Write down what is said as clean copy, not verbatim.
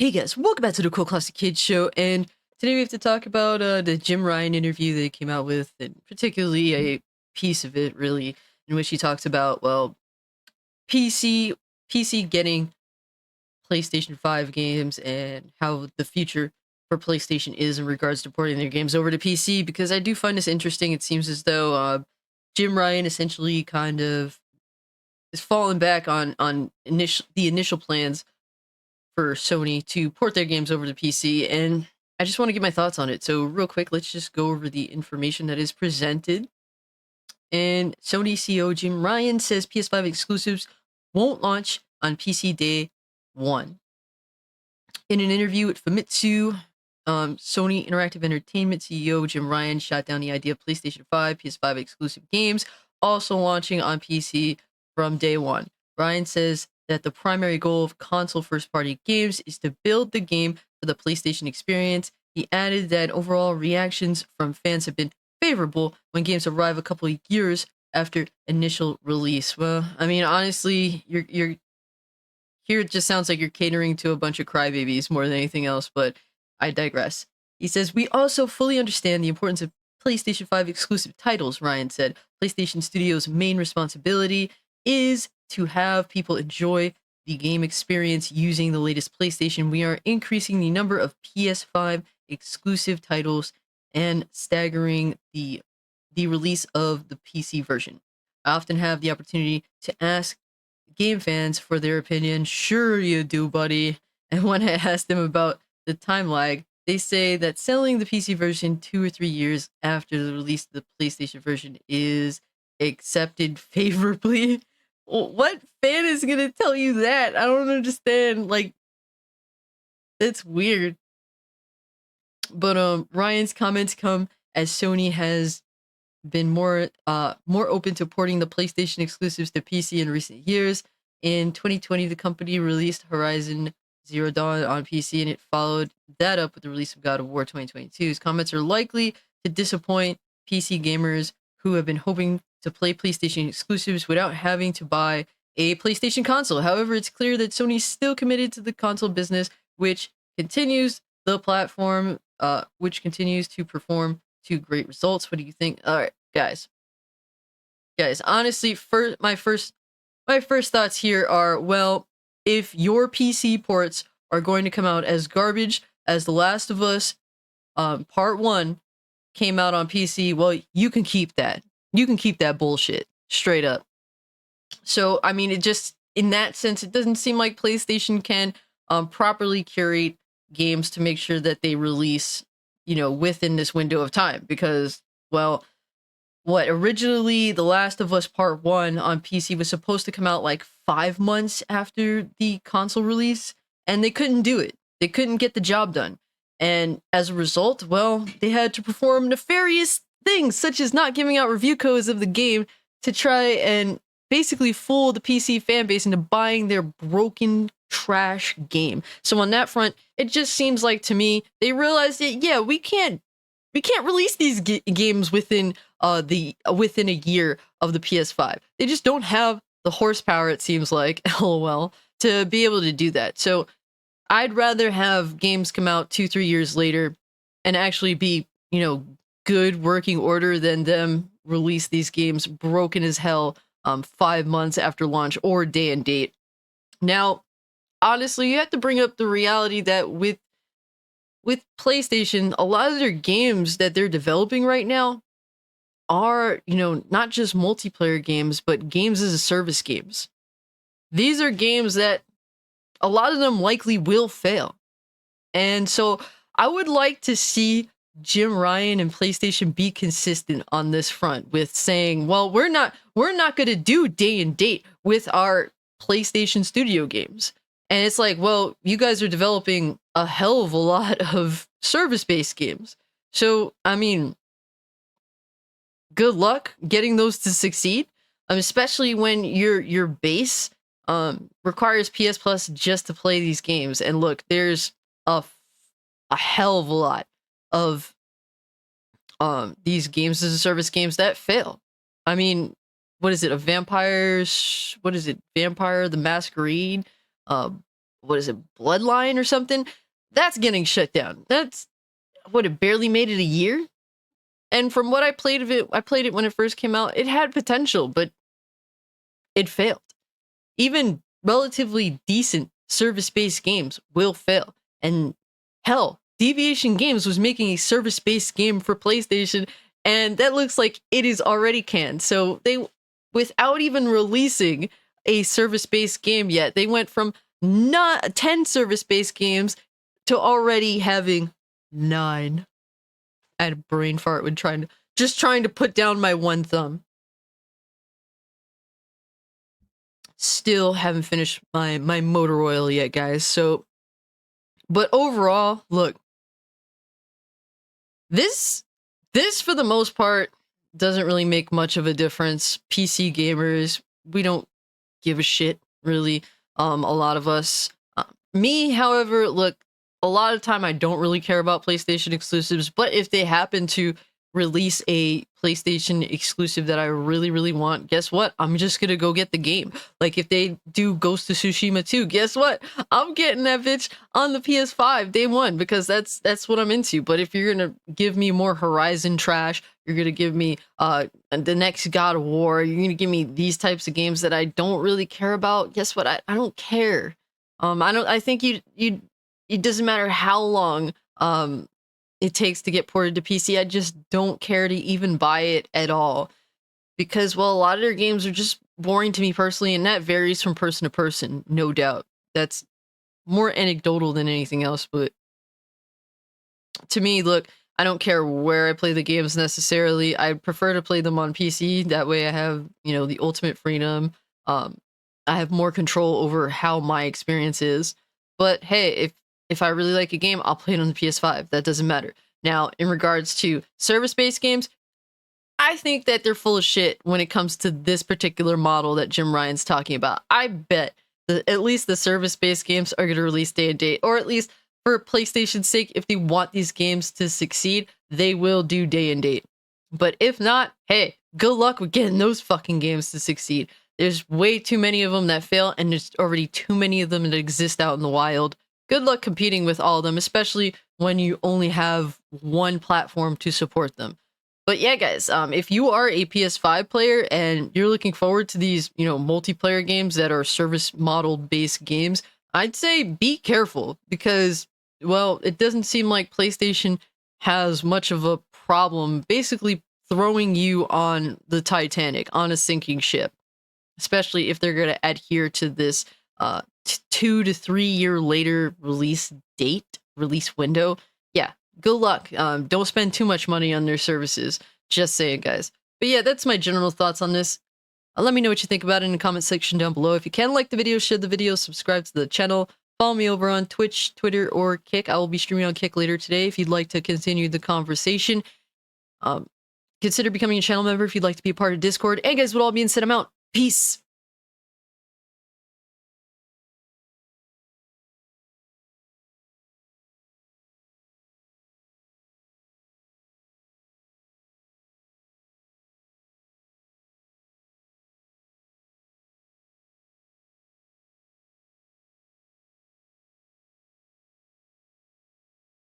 Hey guys, welcome back to the Cool Classic Kids Show, and today we have to talk about the Jim Ryan interview that he came out with, and particularly a piece of it, really, in which he talks about, well, PC, PC getting PlayStation 5 games and how the future for PlayStation is in regards to porting their games over to PC, because I do find this interesting. It seems as though Jim Ryan essentially kind of is falling back on the initial plans for Sony to port their games over to PC, and I just want to get my thoughts on it. So, real quick, let's just go over the information that is presented. And Sony CEO Jim Ryan says PS5 exclusives won't launch on PC day one. In an interview with Famitsu, Sony Interactive Entertainment CEO Jim Ryan shot down the idea of PlayStation 5, PS5 exclusive games also launching on PC from day one. Ryan says that the primary goal of console first-party games is to build the game for the PlayStation experience. He added that overall reactions from fans have been favorable when games arrive a couple of years after initial release. Well, I mean, honestly, you're here it just sounds like you're catering to a bunch of crybabies more than anything else, but I digress. He says, "We also fully understand the importance of PlayStation 5 exclusive titles," Ryan said. "PlayStation Studios' main responsibility is to have people enjoy the game experience using the latest PlayStation. We are increasing the number of PS5 exclusive titles and staggering the release of the PC version. I often have the opportunity to ask game fans for their opinion. Sure you do, buddy. And when I asked them about the time lag, they say that selling the PC version 2 or 3 years after the release of the PlayStation version is accepted favorably." What fan is gonna tell you that? I don't understand. Like, it's weird. But Ryan's comments come as Sony has been more open to porting the PlayStation exclusives to PC in recent years. In 2020, the company released Horizon Zero Dawn on PC, and it followed that up with the release of God of War 2022. His comments are likely to disappoint PC gamers who have been hoping to play PlayStation exclusives without having to buy a PlayStation console. However, it's clear that Sony's still committed to the console business, which continues the platform, which continues to perform to great results. What do you think? All right, guys. Honestly, my first thoughts here are, well, if your PC ports are going to come out as garbage as The Last of Us, Part One came out on PC, well, you can keep that. You can keep that bullshit straight up. So, I mean, it just in that sense, it doesn't seem like PlayStation can properly curate games to make sure that they release, within this window of time. Because, well, what originally The Last of Us Part 1 on PC was supposed to come out like 5 months after the console release, and they couldn't do it. They couldn't get the job done. And as a result, well, they had to perform nefarious things, such as not giving out review codes of the game to try and basically fool the PC fan base into buying their broken trash game. So on that front, it just seems like to me they realized that, yeah, we can't release these games within a year of the PS5. They just don't have the horsepower, it seems like, lol, to be able to do that. So I'd rather have games come out 2, 3 years later and actually be, good working order than them release these games broken as hell 5 months after launch or day and date. Now, honestly, you have to bring up the reality that with PlayStation, a lot of their games that they're developing right now are, not just multiplayer games, but games as a service games. These are games that a lot of them likely will fail. And so I would like to see Jim Ryan and PlayStation be consistent on this front with saying, well, we're not going to do day and date with our PlayStation Studio games. And it's like, well, you guys are developing a hell of a lot of service-based games. So, I mean, good luck getting those to succeed, especially when your base requires PS Plus just to play these games. And look, there's a hell of a lot of these games as a service games that fail. I mean, what is it? Vampire the Masquerade? what is it, Bloodline or something, that's getting shut down. That's what, it barely made it a year. And from what I played of it, I played it when it first came out. It had potential, but it failed. Even relatively decent service-based games will fail. And hell, Deviation Games was making a service-based game for PlayStation, and that looks like it is already canned. So they, without even releasing a service-based game yet, they went from not 10 service-based games to already having 9. I had a brain fart when trying to put down my one thumb. Still haven't finished my motor oil yet, guys. So, but overall, look, this for the most part doesn't really make much of a difference. PC gamers, we don't give a shit, really. A lot of us. Me, however, look, a lot of time I don't really care about PlayStation exclusives, but if they happen to release a PlayStation exclusive that I really, really want, guess what? I'm just gonna go get the game. Like if they do Ghost of Tsushima 2, guess what? I'm getting that bitch on the PS5 day one, because that's what I'm into. But if you're gonna give me more Horizon trash, you're gonna give me the next God of War, you're gonna give me these types of games that I don't really care about, guess what? I don't care. I think it doesn't matter how long it takes to get ported to PC. I just don't care to even buy it at all, because, well, a lot of their games are just boring to me personally, and that varies from person to person, no doubt. That's more anecdotal than anything else, but to me, look, I don't care where I play the games necessarily. I prefer to play them on PC. That way I have, the ultimate freedom. I have more control over how my experience is. But hey, if I really like a game, I'll play it on the PS5. That doesn't matter. Now, in regards to service-based games, I think that they're full of shit when it comes to this particular model that Jim Ryan's talking about. I bet that at least the service-based games are going to release day and date, or at least for PlayStation's sake, if they want these games to succeed, they will do day and date. But if not, hey, good luck with getting those fucking games to succeed. There's way too many of them that fail, and there's already too many of them that exist out in the wild. Good luck competing with all of them, especially when you only have one platform to support them. But yeah, guys, if you are a PS5 player and you're looking forward to these, multiplayer games that are service model based games, I'd say be careful, because, well, it doesn't seem like PlayStation has much of a problem basically throwing you on the Titanic, on a sinking ship, especially if they're going to adhere to this 2 to 3 year later release window. Yeah, good luck. Don't spend too much money on their services. Just saying, guys. But yeah, that's my general thoughts on this. Let me know what you think about it in the comment section down below. If you can, like the video, share the video, subscribe to the channel. Follow me over on Twitch, Twitter, or Kick. I will be streaming on Kick later today if you'd like to continue the conversation. Consider becoming a channel member if you'd like to be a part of Discord. And guys, with all being said, I'm out. Peace.